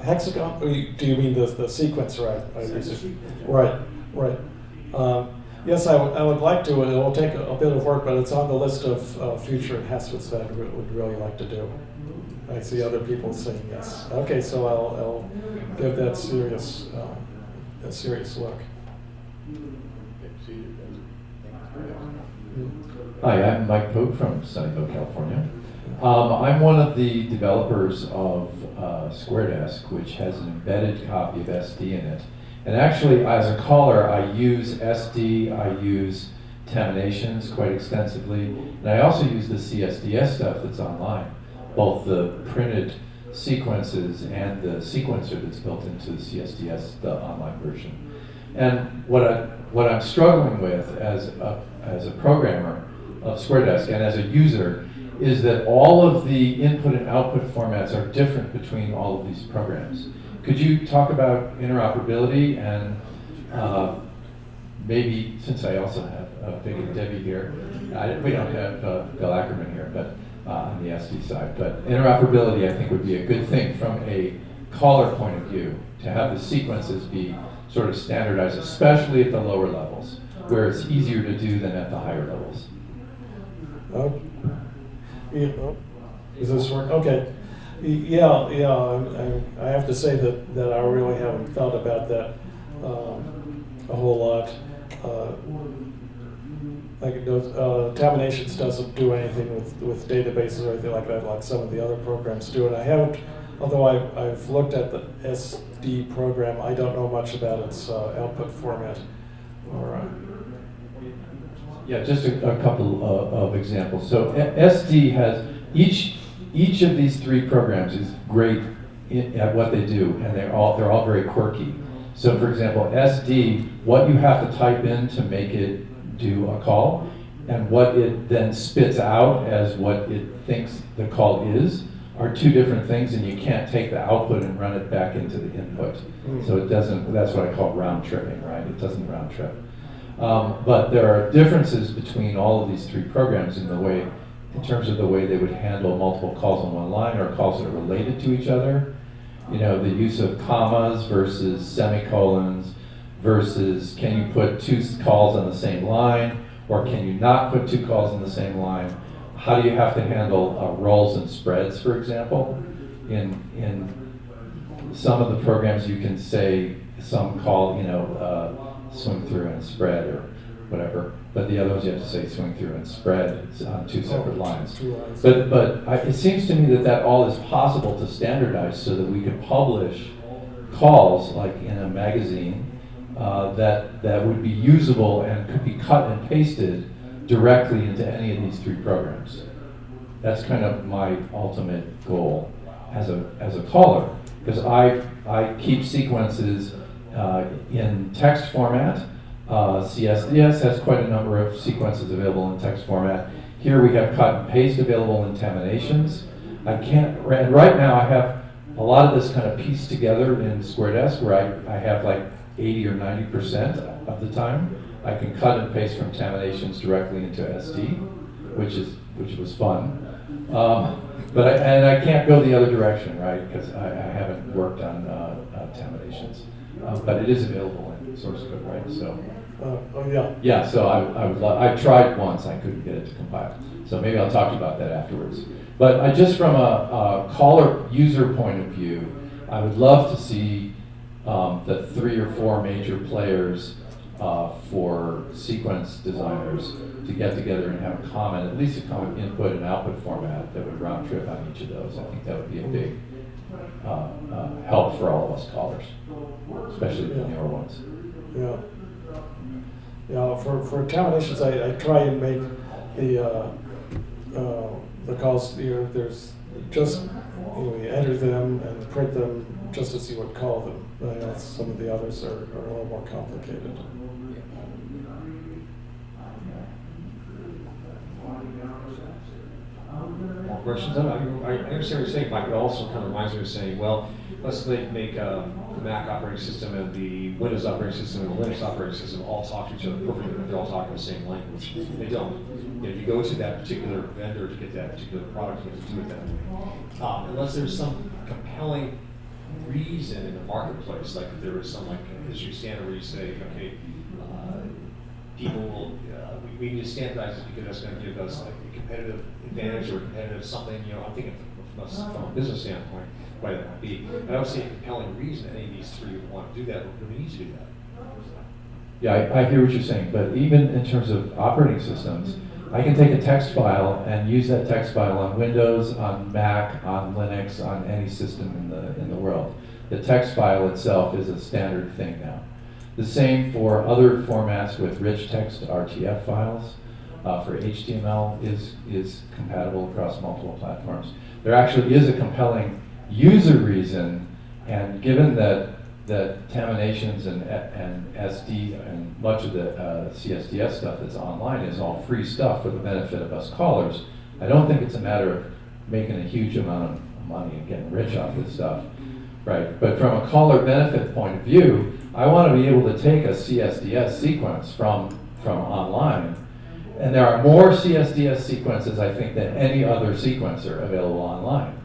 Hexagon, do you mean the sequence, right? Right. Yes, I would like to. It will take a bit of work, but it's on the list of future enhancements that I would really like to do. I see other people saying yes. Okay, so I'll give that a serious look. Hi, I'm Mike Pope from Sunnyvale, California. I'm one of the developers of SquareDesk, which has an embedded copy of SD in it. And actually, as a caller, I use SD, I use Taminations quite extensively, and I also use the CSDS stuff that's online, both the printed sequences and the sequencer that's built into the CSDS, the online version. And what I'm struggling with as a programmer of SquareDesk and as a user is that all of the input and output formats are different between all of these programs. Could you talk about interoperability and maybe, since I also have Vic and Debbie here, we don't have Bill Ackerman here, but on the SD side, but interoperability I think would be a good thing from a caller point of view, to have the sequences be sort of standardized, especially at the lower levels, where it's easier to do than at the higher levels. Does this work? Okay. Yeah. I have to say that I really haven't thought about that a whole lot. Taminations doesn't do anything with databases or anything like that, like some of the other programs do. And I haven't, although I've looked at the SD program, I don't know much about its output format. Yeah, just a couple of examples. So SD has each of these three programs is great at what they do, and they're all very quirky. So for example, SD, what you have to type in to make it do a call, and what it then spits out as what it thinks the call is, are two different things, and you can't take the output and run it back into the input. So it doesn't, that's what I call round tripping, right? It doesn't round trip. But there are differences between all of these three programs in terms of the way they would handle multiple calls on one line or calls that are related to each other. You know, the use of commas versus semicolons versus can you put two calls on the same line, or can you not put two calls on the same line? How do you have to handle rolls and spreads, for example? In some of the programs you can say some call, you know, swing through and spread or whatever, but the other ones you have to say swing through and spread on two separate lines. It seems to me that all is possible to standardize so that we could publish calls like in a magazine that would be usable and could be cut and pasted directly into any of these three programs. That's kind of my ultimate goal as a caller, because I keep sequences in text format. CSDS has quite a number of sequences available in text format. Here we have cut and paste available in Taminations. And right now I have a lot of this kind of pieced together in Square Desk, where I have like 80 or 90% of the time. I can cut and paste from Taminations directly into SD, which was fun. But I can't go the other direction, right? Because I haven't worked on Taminations. But it is available in source code, right? So. Yeah. Yeah. So I tried once, I couldn't get it to compile. So maybe I'll talk about that afterwards. But just from a caller user point of view, I would love to see the 3 or 4 major players for sequence designers to get together and have at least a common input and output format that would round trip on each of those. I think that would be a big help for all of us callers, especially the newer ones. Yeah. Yeah. For Taminations, I try and make the calls. There's just we enter them and print them just to see what call them. Some of the others are a little more complicated. More questions? I understand what you're saying, Mike. It also kind of reminds me of saying, well, let's make the Mac operating system and the Windows operating system and the Linux operating system all talk to each other perfectly, but they're all talking the same language. They don't. You go to that particular vendor to get that particular product, you have to do it that way. Unless there's some compelling reason in the marketplace, like if there was some like industry standard where you say, okay, people will, we need to standardize this because that's going to give us a competitive advantage or a competitive something. I'm thinking from a business standpoint, why that might be. I don't see a compelling reason any of these three would want to do that, or we need to do that. Yeah, I hear what you're saying, but even in terms of operating systems, I can take a text file and use that text file on Windows, on Mac, on Linux, on any system in the world. The text file itself is a standard thing now. The same for other formats with rich text RTF files. For HTML is compatible across multiple platforms. There actually is a compelling user reason, and given that Taminations and SD and much of the CSDS stuff that's online is all free stuff for the benefit of us callers, I don't think it's a matter of making a huge amount of money and getting rich off this stuff, right? But from a caller benefit point of view, I want to be able to take a CSDS sequence from online, and there are more CSDS sequences, I think, than any other sequencer available online,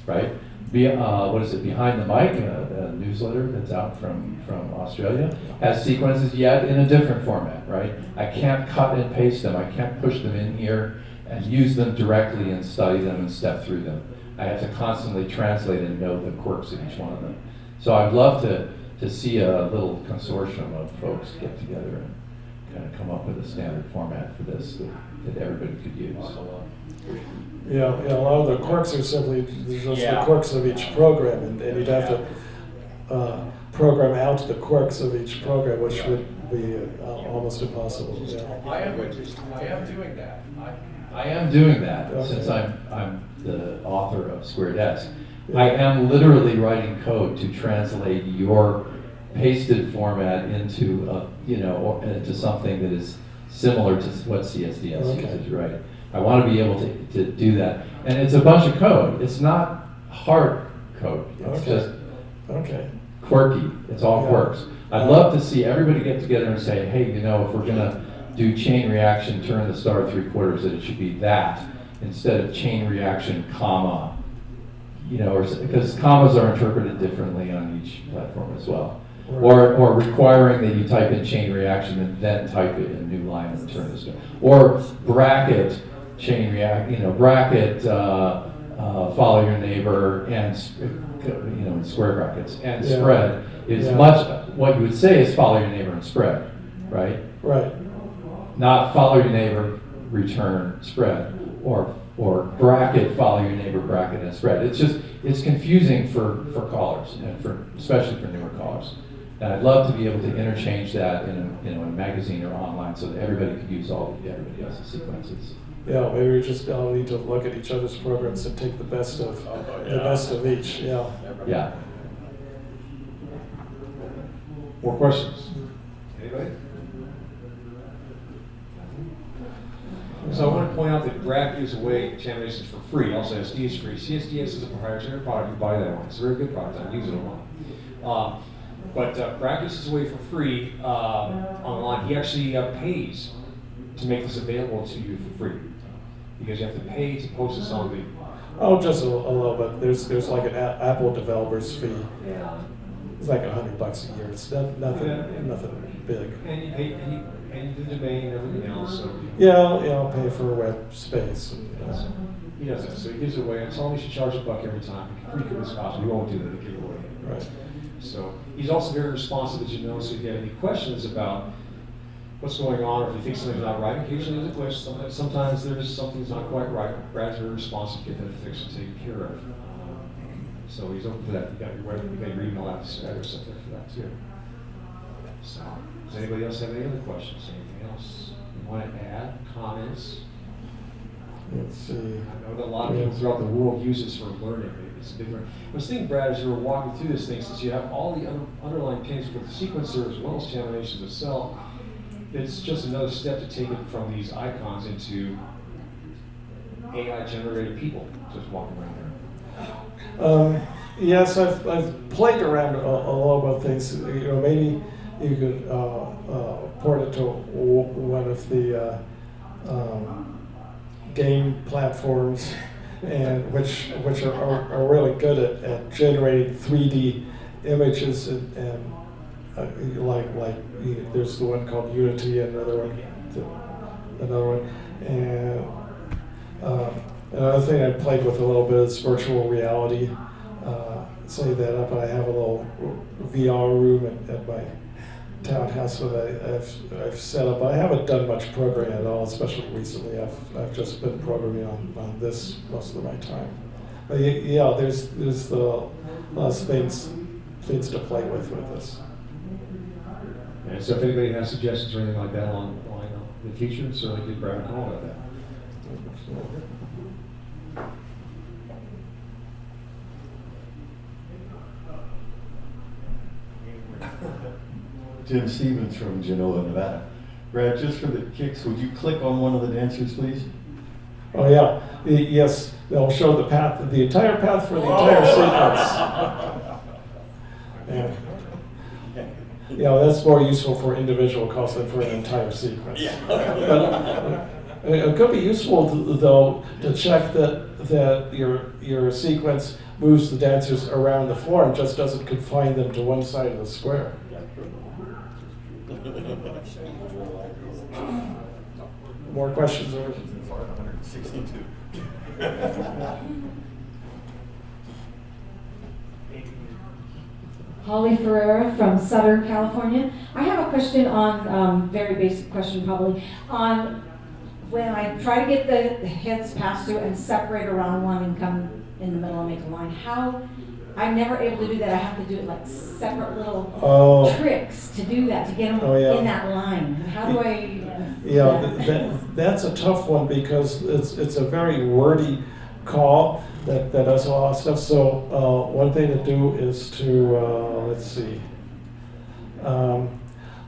right? What is it, Behind the Mic, a newsletter that's out from Australia, has sequences yet in a different format, right? I can't cut and paste them. I can't push them in here and use them directly and study them and step through them. I have to constantly translate and know the quirks of each one of them. So I'd love to see a little consortium of folks get together and kind of come up with a standard format for this that everybody could use. Yeah, a lot of the quirks are simply just the quirks of each program, and you'd have to program out the quirks of each program, which would be almost impossible. Yeah. I am doing that. I am doing that Okay. since I'm the author of Square Desk. I am literally writing code to translate your pasted format into into something that is similar to what CSDS Okay. uses, right? I want to be able to do that. And it's a bunch of code. It's not hard code. It's Okay. just Okay. quirky. It's all Yeah. quirks. I'd love to see everybody get together and say, hey, if we're gonna do chain reaction, turn the star 3/4, that it should be that instead of chain reaction, comma. Because commas are interpreted differently on each platform as well. Right. Or requiring that you type in chain reaction and then type it in a new line and turn the star. Or bracket chain bracket follow your neighbor and in square brackets and Yeah. spread is Yeah. what you would say is follow your neighbor and spread, right? Right. Not follow your neighbor, return, spread, or bracket, follow your neighbor, bracket, and spread. It's confusing for callers, and especially for newer callers. And I'd love to be able to interchange that in a magazine or online so that everybody could use everybody else's sequences. Yeah, maybe we just all need to look at each other's programs and take the best of each. Yeah. Yeah. More questions? Anybody? So I want to point out that Brad gives away Taminations for free. Also, SD is free. CSDS is a proprietary product. You buy that one. It's a very good product. I use it a lot. But Brad gives this away for free online. He actually pays to make this available to you for free because you have to pay to post this on the. Oh, just a little bit. There's like an Apple developer's fee. It's like $100 a year. It's nothing big. And you pay and the domain and everything else. So Yeah, I'll pay for web space. he does that. So he gives it away. I told him he should charge $1 every time. Free as possible. He won't do that. He'll give it away. Right. So he's also very responsive, as you know. So if you have any questions about what's going on, or if you think something's not right, occasionally there's a glitch. Sometimes there's something's not quite right. Brad's very responsive to get that fixed and taken care of. So he's open to that. You got your email address up there for that too. So does anybody else have any other questions? Anything else you want to add? Comments? Let's see. I know that a lot of people throughout the world use this for learning. It's a big learning. I was thinking, Brad, as you were walking through this thing, since you have all the underlying pins for the sequencer as well as Taminations itself, it's just another step to take it from these icons into AI-generated people just walking around there. Yes, I've played around a lot with things. Maybe you could port it to one of the game platforms, and which are really good at generating 3D images and there's the one called Unity and another one, and another thing I played with a little bit is virtual reality. Setting that up, I have a little VR room at my townhouse that I've set up. I haven't done much programming at all, especially recently. I've just been programming on this most of my time. But yeah, there's lots of things to play with this. And so if anybody has suggestions or anything like that along the line in the future, certainly give Brad a call about that. Jim Stevens from Genoa, Nevada. Brad, just for the kicks, would you click on one of the dancers, please? Oh yeah, yes, they'll show the path, the entire path for the entire sequence. Yeah, that's more useful for individual calls than for an entire sequence. But it could be useful though to check that your sequence moves the dancers around the floor and just doesn't confine them to one side of the square. More questions? Or? 162. Holly Ferreira from Southern California. I have a question on, very basic question probably, on when I try to get the heads passed through and separate around one and come in the middle and make a line, how I'm never able to do that. I have to do it like separate little Oh. tricks to do that, to get them Oh, yeah. in that line. How do I? Yeah, that's a tough one because it's a very wordy call that does a lot of stuff. So one thing to do is to, let's see,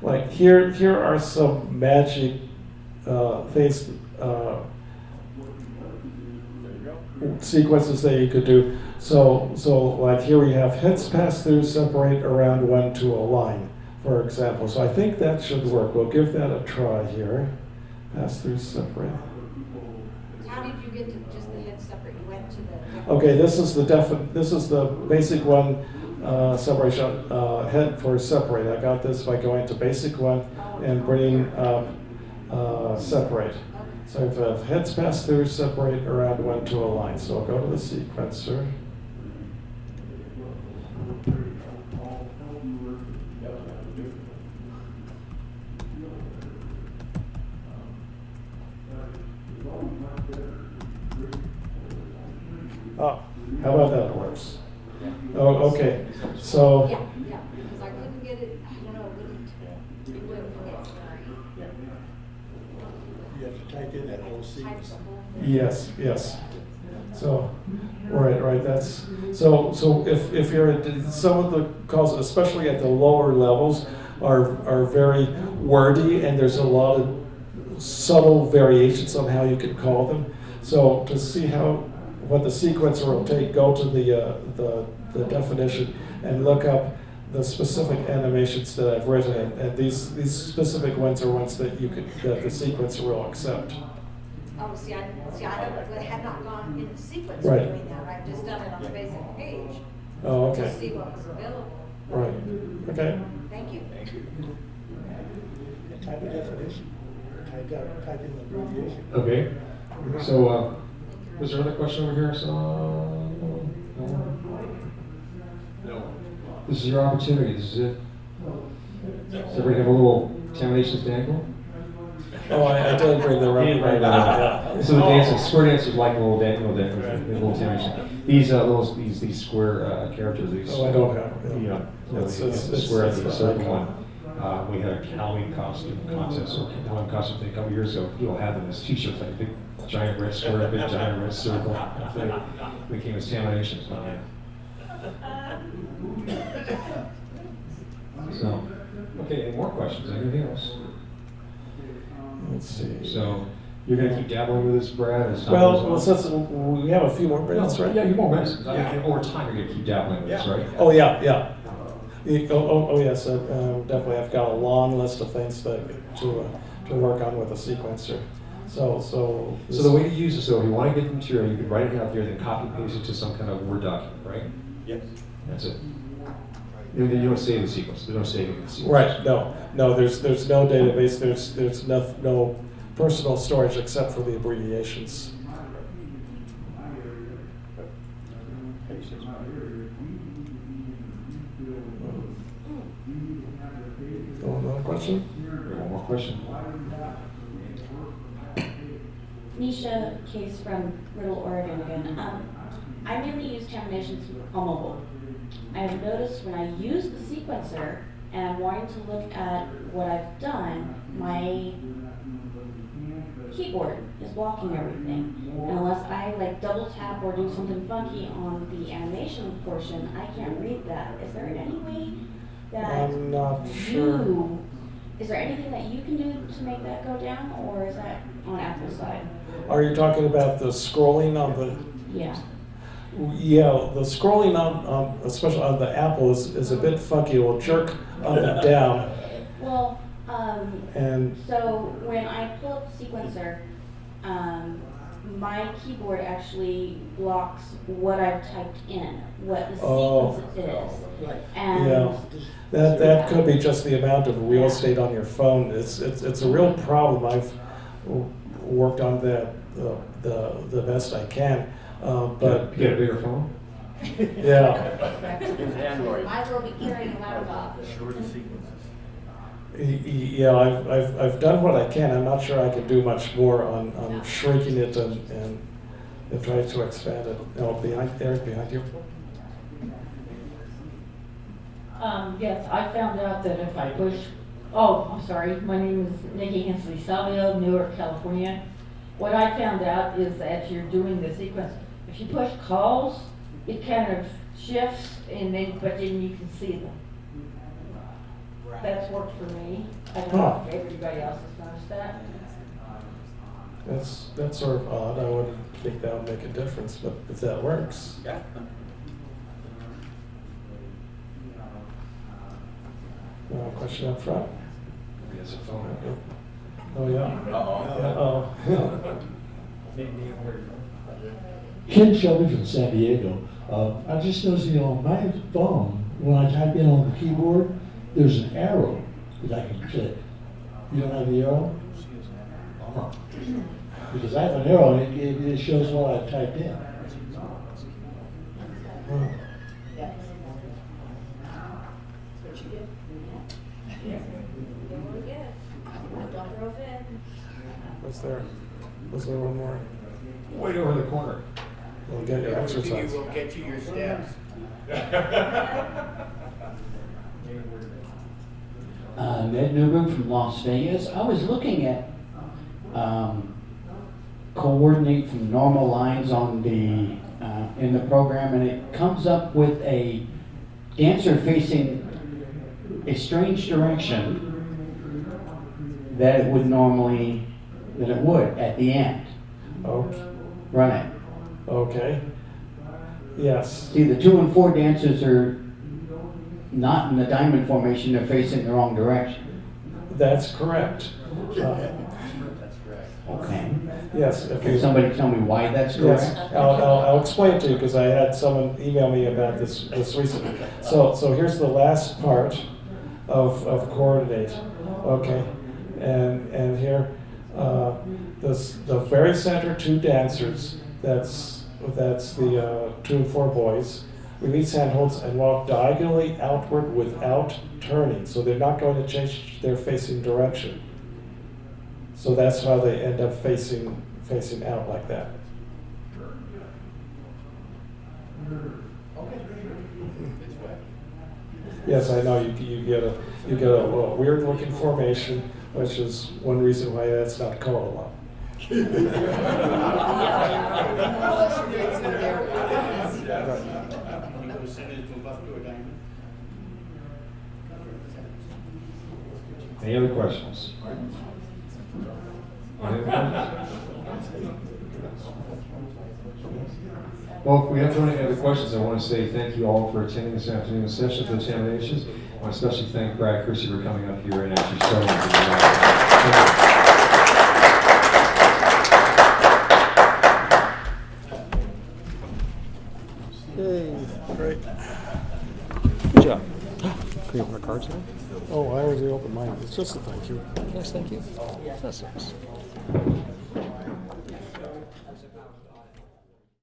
like here are some magic things, sequences that you could do. So like here we have heads pass through, separate around one to a line, for example. So I think that should work. We'll give that a try here. Pass through, separate. How did you get to just the head separate? You went to the. Okay, this is the basic one, separation, head for separate. I got this by going to basic one and bringing up separate. So if heads pass through, separate around one to a line. So I'll go to the sequencer. Oh, how about that works? Oh, okay. So. Yeah, because I couldn't get it, I don't know, it wouldn't forget, sorry. You have to type in that whole Type sequence. the whole thing. Yes. So, right, that's, so if you're, some of the calls, especially at the lower levels, are very wordy, and there's a lot of subtle variations on how you can call them. So to see what the sequencer will take, go to the definition and look up the specific animations that I've written, and these specific ones are ones that that the sequencer will accept. Oh, see, I had not gone in the sequence Right. of doing that. I've just done it on the basic page Oh, to okay. see what was available. Right. Okay. Thank you. Thank you. And type a definition. Type in the abbreviation. Okay, so, was there another question over here? So, no. This is your opportunity, this is it. Does everybody have a little Taminations dangle? Oh, I did bring the rubber band. Yeah. So the dancers, square dancers like a little Tamination. These square characters, these. Oh, I don't have it. The square, the circle one. We had a Halloween costume contest or Halloween costume thing a couple years ago. People had them as t-shirts, like a big giant red square, a big giant red circle. They became as Taminations. So, okay, any more questions? Anything else? Let's see. So, you're gonna keep dabbling with this, Brad? As time Well, goes on? since we have a few more minutes, right? Yeah, you more minutes. Yeah. Over time, you're gonna keep dabbling with this, right? Oh, yeah. Yes, definitely. I've got a long list of things to work on with a sequencer. So So the way to use this, though, if you want to get the material, you can write it out there, then copy and paste it to some kind of Word document, right? Yes. That's it. You don't save the sequence. There's no saving the sequence. Right. No. There's no database. There's no personal storage except for the abbreviations. Another question? One more question. Nisha Case from Riddle, Oregon again. I mainly use Taminations on mobile. I have noticed when I use the sequencer and I'm wanting to look at what I've done, my keyboard is blocking everything. And unless I like double tap or do something funky on the animation portion, I can't read that. Is there any way that I'm not sure. is there anything that you can do to make that go down, or is that on Apple's side? Are you talking about the scrolling on the? Yeah. Yeah, the scrolling on especially on the Apple is a bit funky. It will jerk up and down. Well, And so when I pull up the sequencer, my keyboard actually blocks what I've typed in, what the sequence is. And yeah, that could be just the amount of real estate on your phone. It's a real problem. I've worked on that the best I can, but Get a bigger phone? yeah. Might as well be carrying a laptop. Shorter sequences. Yeah, I've done what I can. I'm not sure I can do much more on shrinking it and try to expand it. Oh, behind you. Yes, I found out that if I push, oh, I'm sorry, my name is Nikki Hensley Salvio, Newark, California. What I found out is that you're doing the sequence, if you push calls, it kind of shifts and then, but then you can see them. That's worked for me. I don't know if everybody else has noticed that. That's sort of odd. I wouldn't think that would make a difference, but if that works. Yeah. Question up front. He has a phone. Oh, yeah. Uh-oh. Uh-oh. Ken Shelby from San Diego. I just noticed, on my phone, when I type in on the keyboard, there's an arrow that I can click. You don't have the arrow? Because I have an arrow and it shows what I typed in. Was there one more? Way over the corner. We'll get your exercise. We'll get you your steps. Ned Newberg from Las Vegas. I was looking at coordinate from normal lines on the in the program, and it comes up with a dancer facing a strange direction that it would normally at the end. Okay. Run it. Okay. Yes. See, the 2 and 4 dancers are not in the diamond formation, they're facing the wrong direction. That's correct. Okay. Yes. Can somebody tell me why that's correct? Yes, I'll explain it to you because I had someone email me about this recently. So here's the last part of coordinate. Okay, and here the very center 2 dancers. That's the 2 and 4 boys. Release handholds and walk diagonally outward without turning. So they're not going to change their facing direction. So that's how they end up facing out like that. Yes, I know you get a weird looking formation, which is one reason why that's not CALLERLAB. Any other questions? Well, if we have any other questions, I want to say thank you all for attending this afternoon's session for the Taminations. I want to especially thank Brad Chrissy for coming up here and actually showing Yay, great. Good job. Can you open the cards now? Oh, I already opened mine. It's just a thank you. Yes, thank you. That's nice.